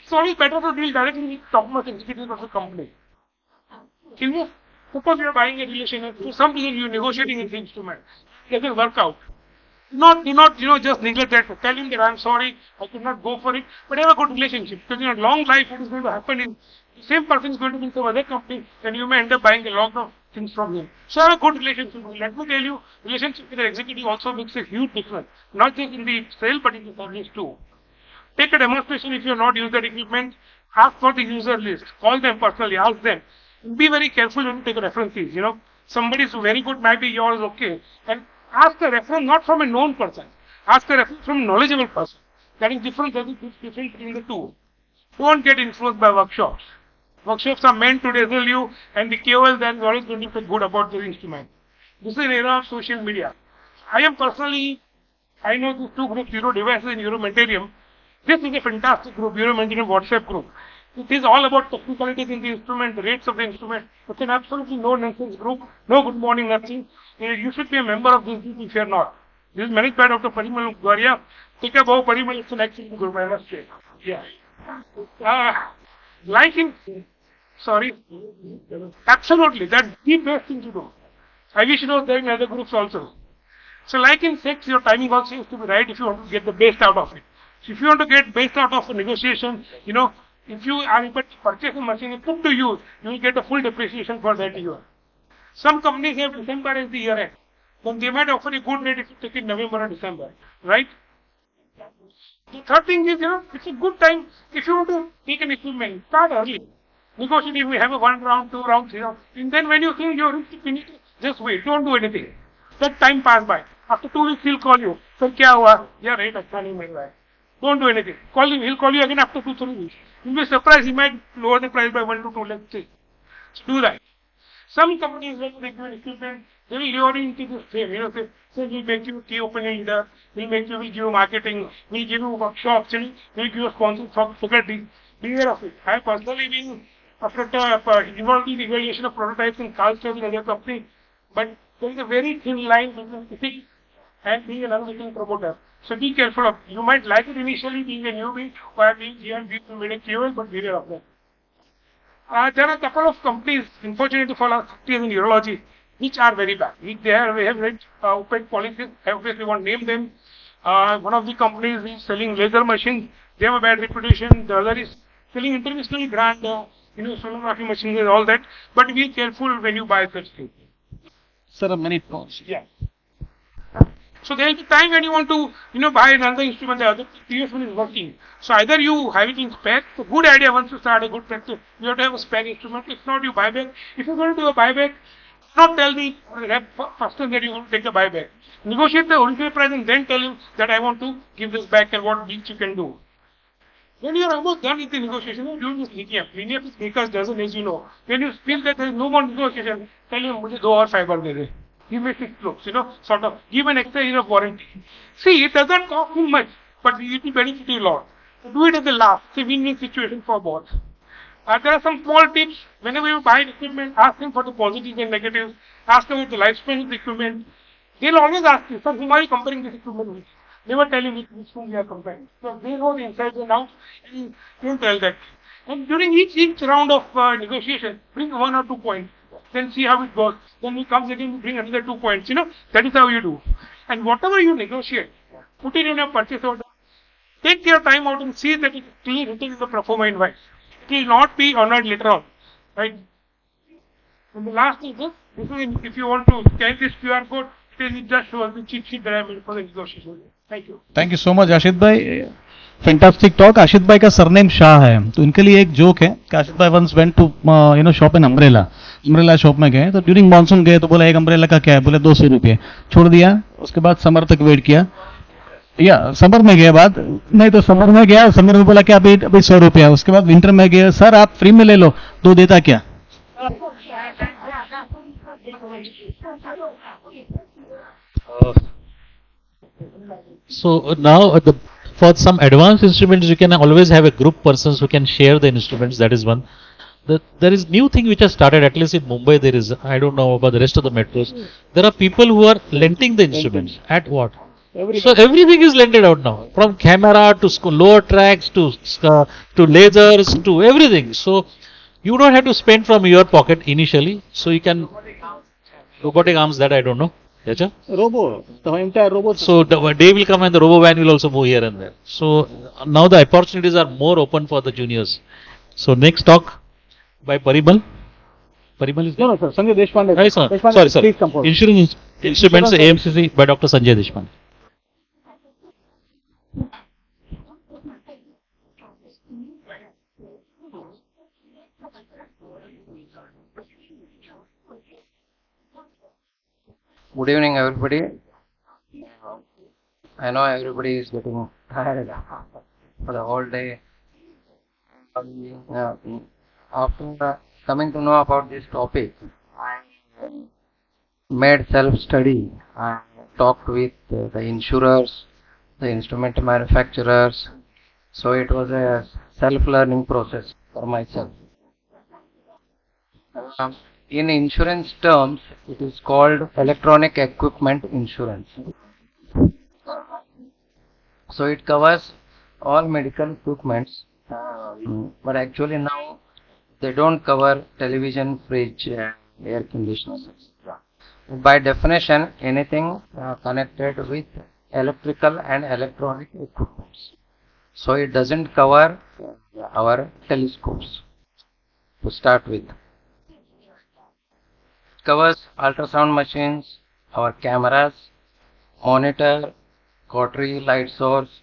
So it's better to deal directly with top-notch executives of the company. Suppose you are buying a relation and for some reason you are negotiating with the instrument. It doesn't work out. Do not, just neglect that. Tell him that I'm sorry, I could not go for it, but have a good relationship. Because in long life, what is going to happen is the same person is going to be in some other company, and you may end up buying a lot of things from him. So have a good relationship. Let me tell you, relationship with the executive also makes a huge difference. Not just in the sale, but in the service too. Take a demonstration if you have not used that equipment. Ask for the user list. Call them personally. Ask them. Be very careful when you take references. Somebody is very good, might be yours, okay. And ask a reference not from a known person. Ask a reference from a knowledgeable person. That is different between the two. Don't get influenced by workshops. Workshops are meant to dazzle you, and the KOL then is always going to feel good about their instrument. This is an era of social media. I know these two groups, Euro Devices and Euromentarium. This is a fantastic group, Euromentarium WhatsApp group. It is all about technicalities in the instrument, the rates of the instrument. It's an absolutely no-nonsense group, no good morning, nothing. You should be a member of this group if you are not. This is managed by Dr. Parimal Gwaria. Take a bow, Parimal, it's an excellent group, I must say. Yeah. Absolutely, that's the best thing to do. I wish it was there in other groups also. So like in sex, your timing also has to be right if you want to get the best out of it. So if you want to get best out of a negotiation, if you are able to purchase a machine and put to use, you will get a full depreciation for that year. Some companies have December as the year end. Then they might offer a good rate if you take it November or December, right? The third thing is, it's a good time if you want to take an equipment, start early. Negotiate if we have a 1 round, 2 round, 3 round. And then when you think you're ready to finish, just wait, don't do anything. Let time pass by. After 2 weeks, he'll call you. Sir, kya hua? Yeah, right, acha nahi mil raha hai. Don't do anything. He'll call you again after 2-3 weeks. You'll be surprised, he might lower the price by 1 to 2 lakhs. So do that. Some companies, when they give an equipment, they will lure you into this frame. Say, we'll make you key opening leader, we'll give you marketing, we'll give you workshops, we'll give you sponsors for faculty. Beware of it. I have personally been involved in the evaluation of prototypes in Carlsberg and other companies, but there is a very thin line between ethics and being an unwitting promoter. So be careful of it. You might like it initially being a newbie or being GM to make QL, but beware of that. There are a couple of companies, unfortunately for us, in urology, which are very bad. We have very opaque policies. I obviously won't name them. One of the companies is selling laser machines. They have a bad reputation. The other is selling internationally grand, sonography machines and all that. But be careful when you buy such things. Sir, a minute pause. Yeah. So there will be time when you want to, buy another instrument, the other previous one is working. So either you have it in spare, it's a good idea once you start a good practice, you have to have a spare instrument. If not, you buy back. If you're going to do a buyback, Not tell the rep first that you want to take the buyback. Negotiate the original price and then tell him that I want to give this back and what deals you can do. When you are almost done with the negotiation, you do this linear. Linear is because doesn't, as you know. When you feel that there is no more negotiation, tell him, मुझे 2 और fiber they they. Give me 6 looks, sort of. Give an extra year of warranty. See, it doesn't cost you much, but it will benefit you a lot. Do it at the last. It's a win-win situation for both. There are some small tips. Whenever you buy equipment, ask them for the positives and negatives. Ask them about the lifespan of the equipment. They'll always ask you, sir, whom are you comparing this equipment with? Never tell him which whom we are comparing. So they know the insides and outs, and don't tell that. And during each round of negotiation, bring 1 or 2 points. Then see how it goes. Then he comes again, bring another 2 points. That is how you do. And whatever you negotiate, put it in your purchase order. Take your time out and see that it is clearly written in the pro forma invoice. It will not be honored later on. Right? And the last is this. This is if you want to scan this QR code, it just shows the cheat sheet that I made for the negotiation. Thank you. Thank you so much Ashit भाई, fantastic talk. आशित भाई का surname Shah है, तो इनके लिए एक joke है कि आशित भाई once went to shop an umbrella shop में गए, तो ड्यूरिंग मानसून गए तो बोला एक अम्ब्रेला का क्या है, बोले 200 रुपये. छोड़ दिया, उसके बाद समर तक वेट किया, या समर में गया बाद, नहीं तो समर में गया, समर में बोला कि अभी 100 रुपया. उसके बाद विंटर में गया, सर आप फ्री में ले लो, 2 देता क्या. So now for some advanced instruments, you can always have a group persons who can share the instruments. That is one. There is new thing which has started, at least in Mumbai. There is, I don't know about the rest of the metros. There are people who are lending the instruments at what? So everything is lended out now, from camera to lower tracks to lasers to everything. So you don't have to spend from your pocket initially. So you can robotic arms, that I don't know. Yacha? Robo, the entire robot. So the day will come and the robo van will also move here and there. So now the opportunities are more open for the juniors. So next talk by Parimal. Parimal is there? No, sir. Sanjay Deshpande. Hi, sir. Deshpande, Sorry. Please come forward. Insurance Instruments AMCC by Dr. Sanjay Deshpande. Good evening, everybody. I know everybody is getting tired for the whole day. After coming to know about this topic, I made self-study. I talked with the insurers, the instrument manufacturers. So it was a self-learning process for myself. In insurance terms, it is called electronic equipment insurance. So it covers all medical equipments, but actually now they don't cover television, fridge, air conditioners, etc. By definition, anything connected with electrical and electronic equipments. So it doesn't cover our telescopes to start with. Covers ultrasound machines, our cameras, monitor, cautery, light source,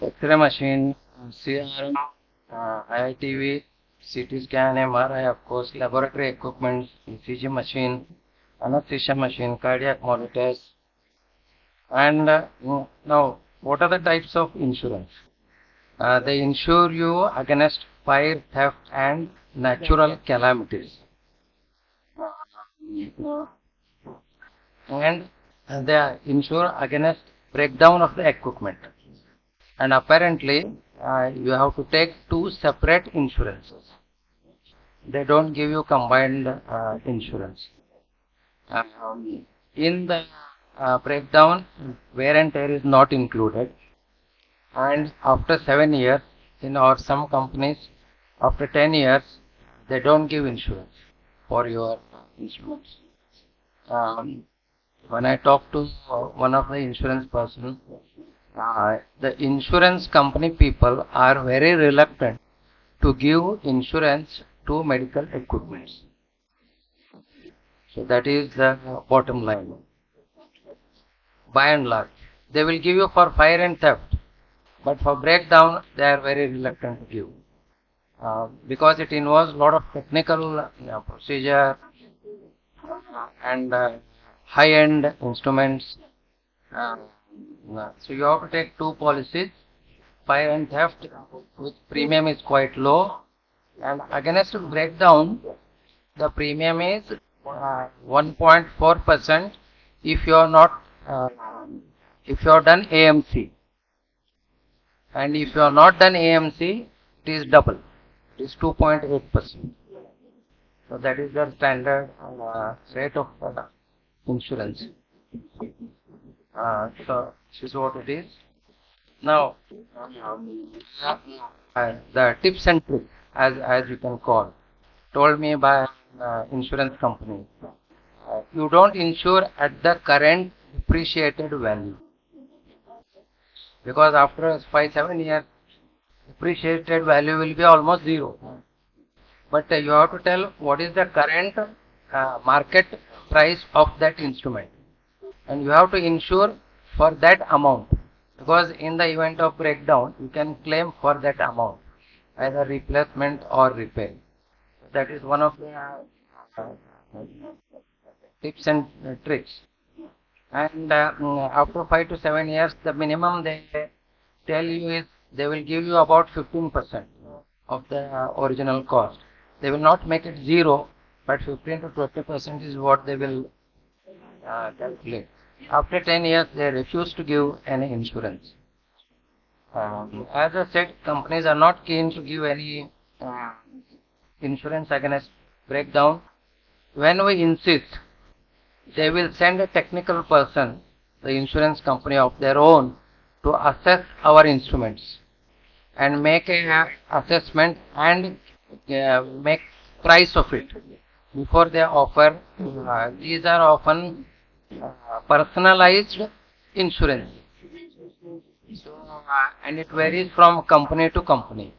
X-ray machine, CRM, IITV, CT scan, MRI, of course, laboratory equipment, ECG machine, anesthesia machine, cardiac monitors. And now, what are the types of insurance? They insure you against fire, theft, and natural calamities. And they insure against breakdown of the equipment. And apparently, you have to take 2 separate insurances. They don't give you combined insurance. In the breakdown, wear and tear is not included. And after 7 years, in or some companies, after 10 years, they don't give insurance for your instruments. When I talked to one of the insurance person, the insurance company people are very reluctant to give insurance to medical equipments. So that is the bottom line. By and large, they will give you for fire and theft, but for breakdown, they are very reluctant to give. Because it involves a lot of technical procedure, and high-end instruments. So you have to take two policies. Fire and theft, which premium is quite low, and against breakdown, the premium is 1.4% if you are not if you have done AMC, and if you are not done AMC, it is double. It is 2.8%. So that is the standard rate of insurance. So this is what it is. Now, the tips and tricks, as you can call, told me by insurance company. You don't insure at the current depreciated value, because after 5-7 years, depreciated value will be almost zero. But you have to tell what is the current market price of that instrument, and you have to insure for that amount, because in the event of breakdown you can claim for that amount, either replacement or repair. That is one of the tips and tricks. And after 5 to 7 years, the minimum they tell you is they will give you about 15% of the original cost. They will not make it zero, but 15 to 20% is what they will calculate. After 10 years, they refuse to give any insurance. As I said, companies are not keen to give any insurance against breakdown. When we insist, they will send a technical person, the insurance company of their own, to assess our instruments and make a assessment and make price of it before they offer. These are often personalized insurance, so, and it varies from company to company.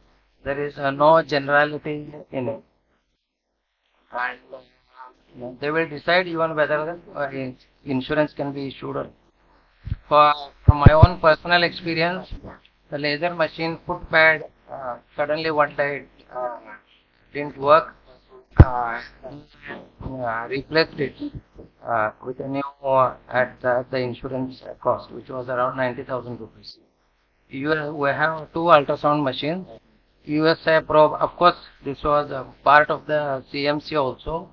There is no generality in it, and they will decide even whether insurance can be issued or not. From my own personal experience, the laser machine foot pad suddenly one day didn't work. Replaced it with a new at the insurance cost, which was around 90,000 rupees. We have two ultrasound machines. USA probe, of course, this was a part of the CMC also.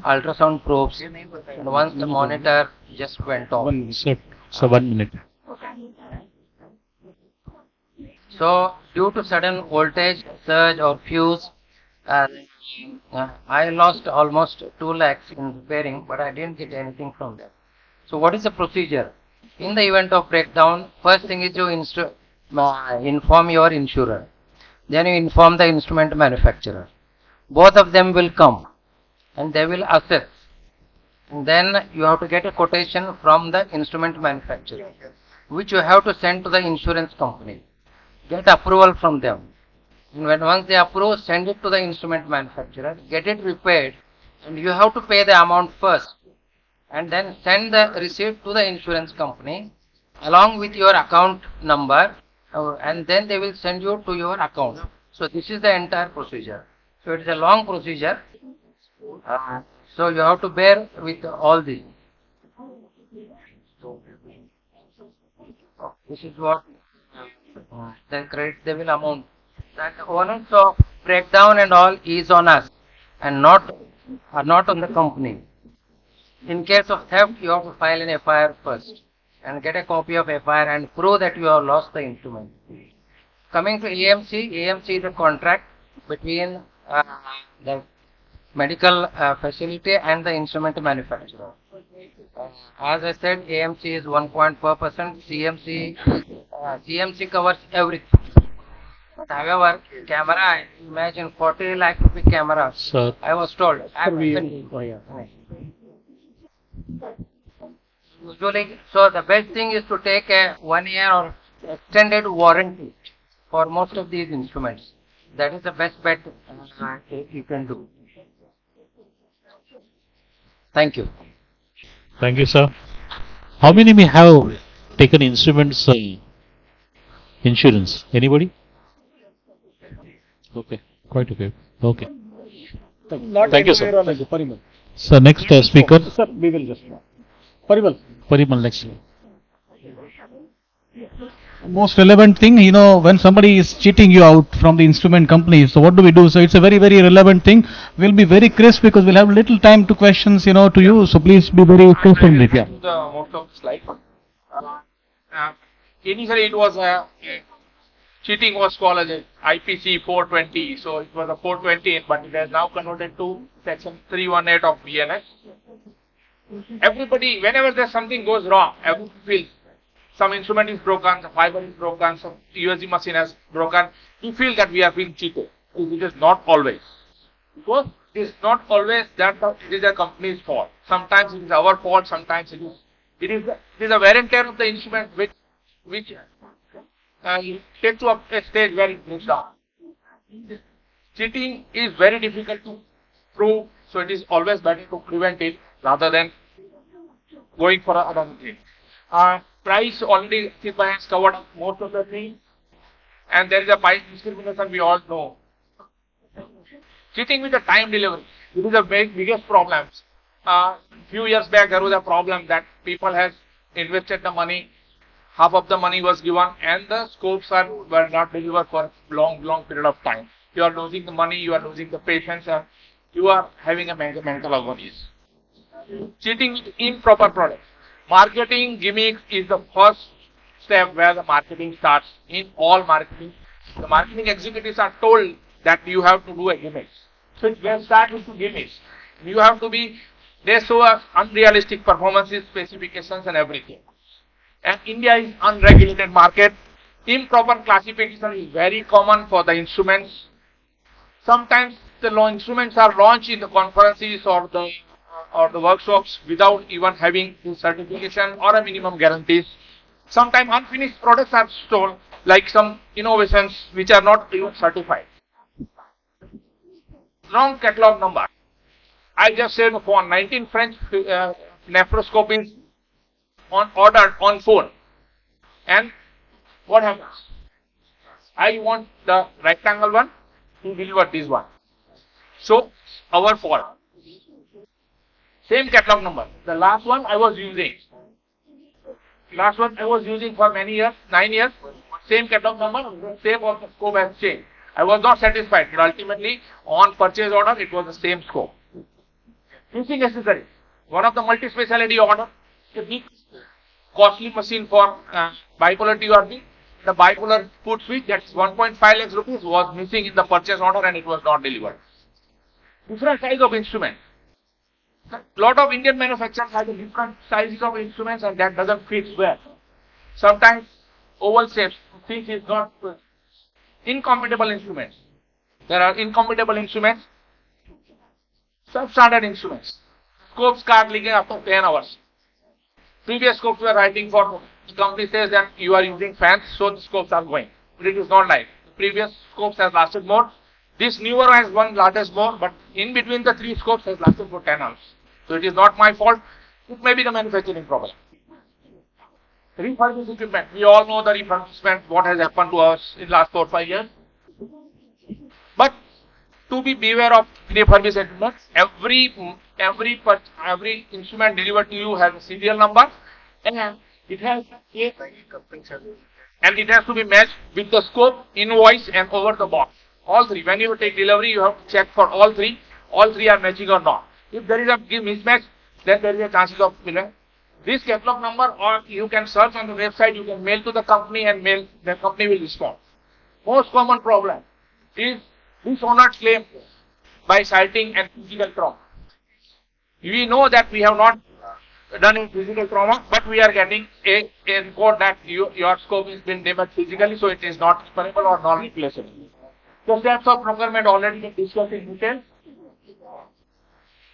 Ultrasound probes, and once the monitor just went off. 1 minute. So 1 minute. So, due to sudden voltage surge or fuse, I lost almost 2 lakhs in repairing, but I didn't get anything from that. So, what is the procedure? In the event of breakdown, first thing is you inform your insurer. Then you inform the instrument manufacturer. Both of them will come and they will assess. And then you have to get a quotation from the instrument manufacturer, which you have to send to the insurance company. Get approval from them. And once they approve, send it to the instrument manufacturer, get it repaired, and you have to pay the amount first, and then send the receipt to the insurance company along with your account number, and then they will send you to your account. So this is the entire procedure. So it is a long procedure. So you have to bear with all this. This is what the credit they will amount. That the onus of breakdown and all is on us, and not on the company. In case of theft, you have to file an FIR first and get a copy of FIR and prove that you have lost the instrument. Coming to AMC, AMC is a contract between the medical facility and the instrument manufacturer. As I said, AMC is 1.4%, CMC covers everything. But however, camera, imagine 40 lakh rupee camera. Sir. I was told. Usually, so the best thing is to take a 1 year or extended warranty for most of these instruments. That is the best bet you can do. Thank you. Thank you, sir. How many may have taken instruments insurance? Anybody? Okay, quite okay. Okay. Thank you, sir. So next speaker, Sir, we will just. Parimal next. Most relevant thing, when somebody is cheating you out from the instrument company, so what do we do? So it's a very, very relevant thing. We'll be very crisp because we'll have little time to questions, to you. So please be very crisp in it. Yeah. The most of the slide. Initially, it was cheating was called as a IPC 420, so it was a 420, but it has now converted to section 318 of BNS. Everybody, whenever there's something goes wrong, everybody feels some instrument is broken, the fiber is broken, some USG machine has broken. We feel that we are being cheated. It is not always. Because it is not always that it is the company's fault. Sometimes it is our fault, sometimes it is a wear and tear of the instrument which takes to a stage where it breaks down. Cheating is very difficult to prove, so it is always better to prevent it rather than going for another thing. Price already Sitbhai has covered up most of the things, and there is a price discrimination we all know. Cheating with the time delivery, it is the biggest problem. Few years back there was a problem that people has invested the money, half of the money was given and the scopes were not delivered for a long period of time. You are losing the money, you are losing the patience, and you are having a mental agonies. Cheating with improper products. Marketing gimmicks is the first step where the marketing starts. In all marketing, the marketing executives are told that you have to do a gimmicks. So it will start with gimmicks. You have to be, they show us unrealistic performances, specifications and everything. And India is unregulated market. Improper classification is very common for the instruments. Sometimes the instruments are launched in the conferences or the workshops without even having the certification or a minimum guarantees. Sometimes unfinished products are sold, like some innovations which are not even certified. Wrong catalog number. I just said for 19 French nephroscopies ordered on phone. And what happens? I want the rectangle one, he delivered this one. So, our fault. Same catalog number. The last one I was using. For many years, 9 years. Same catalog number, same of the scope has changed. I was not satisfied, but ultimately on purchase order it was the same scope. Missing accessories. One of the multi-speciality order, a big costly machine for bipolar TURB. The bipolar foot switch, that's 1.5 lakhs rupees, was missing in the purchase order and it was not delivered. Different size of instruments. A lot of Indian manufacturers have different sizes of instruments and that doesn't fit well. Sometimes oval shapes, this is not incompatible instruments. There are incompatible instruments, substandard instruments. Scopes card leaking after 10 hours. Previous scopes were writing for, the company says that you are using fans, so the scopes are going. But it is not like. The previous scopes has lasted more. This newer has one lasted more, but in between the three scopes has lasted for 10 hours. So it is not my fault. It may be the manufacturing problem. Refurbished equipment. We all know the refurbishment, what has happened to us in last 4 or 5 years. But to be beware of refurbished equipment, every instrument delivered to you has a serial number and it has to be matched with the scope, invoice and over the box. All three. When you take delivery, you have to check for all three. All three are matching or not. If there is a mismatch, then there is a chances of failure. This catalog number, or you can search on the website, you can mail to the company and the company will respond. Most common problem is dishonored claim by citing a physical trauma. We know that we have not done a physical trauma, but we are getting a report that your scope has been damaged physically, so it is not repairable or non-replaceable. The steps of procurement already been discussed in detail.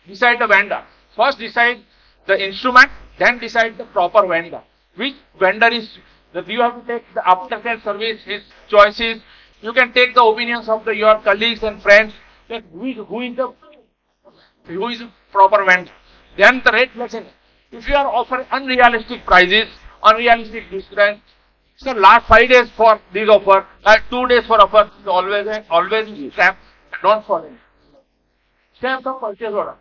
Decide the vendor. First decide the instrument, then decide the proper vendor. Which vendor is, you have to take the after-sales service, his choices. You can take the opinions of your colleagues and friends. That who is the proper vendor. Then the rate flexibility. If you are offering unrealistic prices, unrealistic discounts, so last 5 days for this offer, 2 days for offer, is always trap. Don't follow it. Steps of purchase order.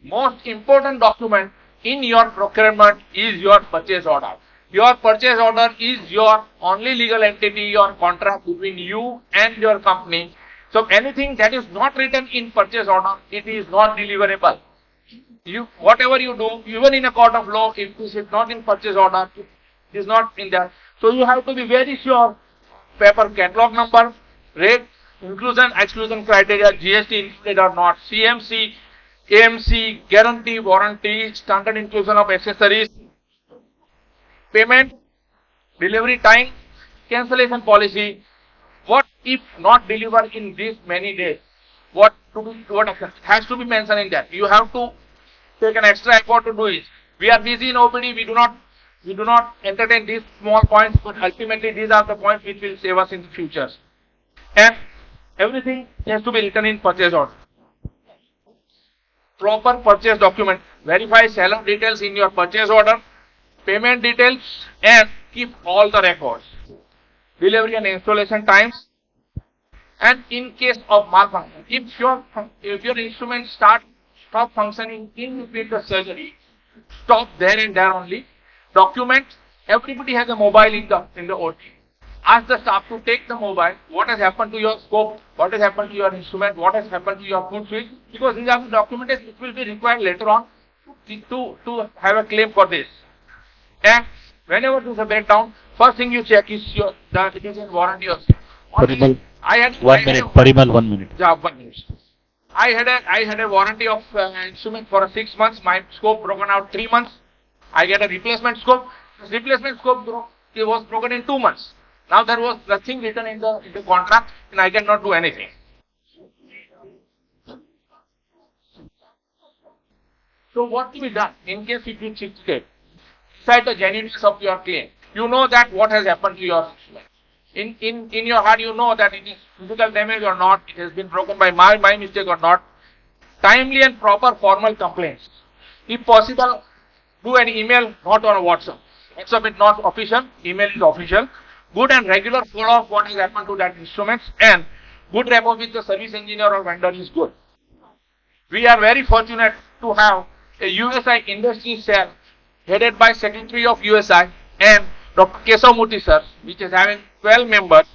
most important document in your procurement is your purchase order. Your purchase order is your only legal entity, your contract between you and your company. So anything that is not written in purchase order, it is not deliverable. Whatever you do, even in a court of law, if this is not in purchase order, it is not in there. So you have to be very sure, paper catalog number, rate, inclusion, exclusion criteria, GST included or not, CMC, AMC, guarantee, warranty, standard inclusion of accessories, payment, delivery time, cancellation policy. What if not delivered in these many days? What has to be mentioned in that? You have to take an extra effort to do it. We are busy in OPD. We do not entertain these small points, but ultimately these are the points which will save us in the future. And everything has to be written in purchase order. Proper purchase document. Verify seller details in your purchase order, payment details, and keep all the records. Delivery and installation times. And in case of malfunction, if your instruments stop functioning in between the surgery, stop there and there only. Document. Everybody has a mobile in the OT. Ask the staff to take the mobile. What has happened to your scope? What has happened to your instrument? What has happened to your foot switch? Because these are the documents which will be required later on to have a claim for this. And whenever there is a breakdown, first thing you check is that it is in warranty or Parimal, Parimal, 1 minute. Yeah, 1 minute. I had a warranty of instrument for 6 months. My scope broken out 3 months. I get a replacement scope. This replacement scope it was broken in 2 months. Now there was nothing written in the contract, and I cannot do anything. So what to be done in case if you cheated? Decide the genuineness of your claim. You know that what has happened to your instrument. In your heart, you know that it is physical damage or not, it has been broken by my mistake or not. Timely and proper formal complaints. If possible, do an email, not on a WhatsApp. WhatsApp is not official, email is official. Good and regular follow up what has happened to that instruments, and good rapport with the service engineer or vendor is good. We are very fortunate to have a USI industry cell headed by Secretary of USI and Dr. Kesav Murthy sir, which is having 12 members,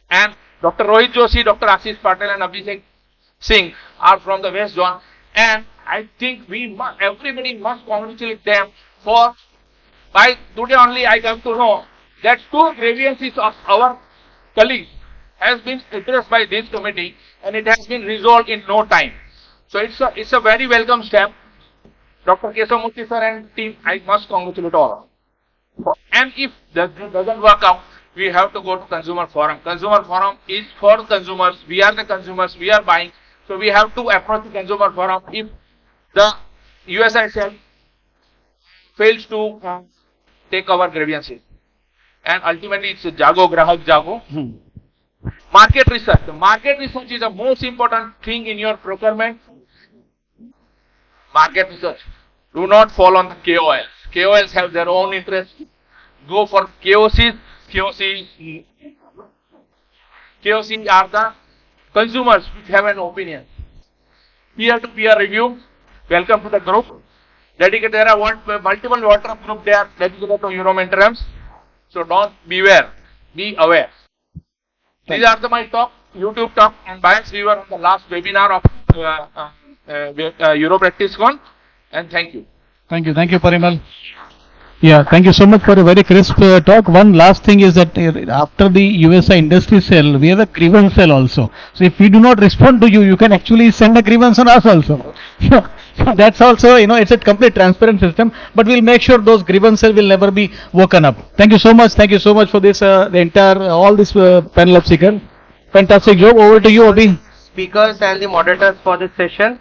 and Dr. Rohit Joshi, Dr. Ashish Patel and Abhishek Singh are from the West Zone, and I think everybody must congratulate them for, by today only I come to know that 2 grievances of our colleagues has been addressed by this committee, and it has been resolved in no time. So it's a very welcome step. Dr. Kesav Murthy sir and team, I must congratulate all. And if that doesn't work out, we have to go to consumer forum. Consumer forum is for consumers. We are the consumers. We are buying. So we have to approach the consumer forum if the USI cell fails to take our grievances. And ultimately it's a Jago Grahak Jago. Market research. The market research is the most important thing in your procurement. Market research. Do not fall on the KOLs. KOLs have their own interest. Go for KOCs. KOCs are the consumers which have an opinion. Peer-to-peer review. Welcome to the group. Dedicated, there are multiple WhatsApp group. They are dedicated to Euromainterms. So don't beware. Be aware. These are my talk, YouTube talk, and bias we were on the last webinar of EuroPracticeCon. And thank you. Thank you, Parimal. Yeah, thank you so much for a very crisp talk. One last thing is that after the USI industry cell, we have a grievance cell also. So if we do not respond to you, you can actually send a grievance on us also. So that's also, it's a complete transparent system, but we'll make sure those grievances will never be woken up. Thank you so much for this, the entire, all this panel of speakers. Fantastic job. Over to you, Abhi. Speakers and the moderators for this session.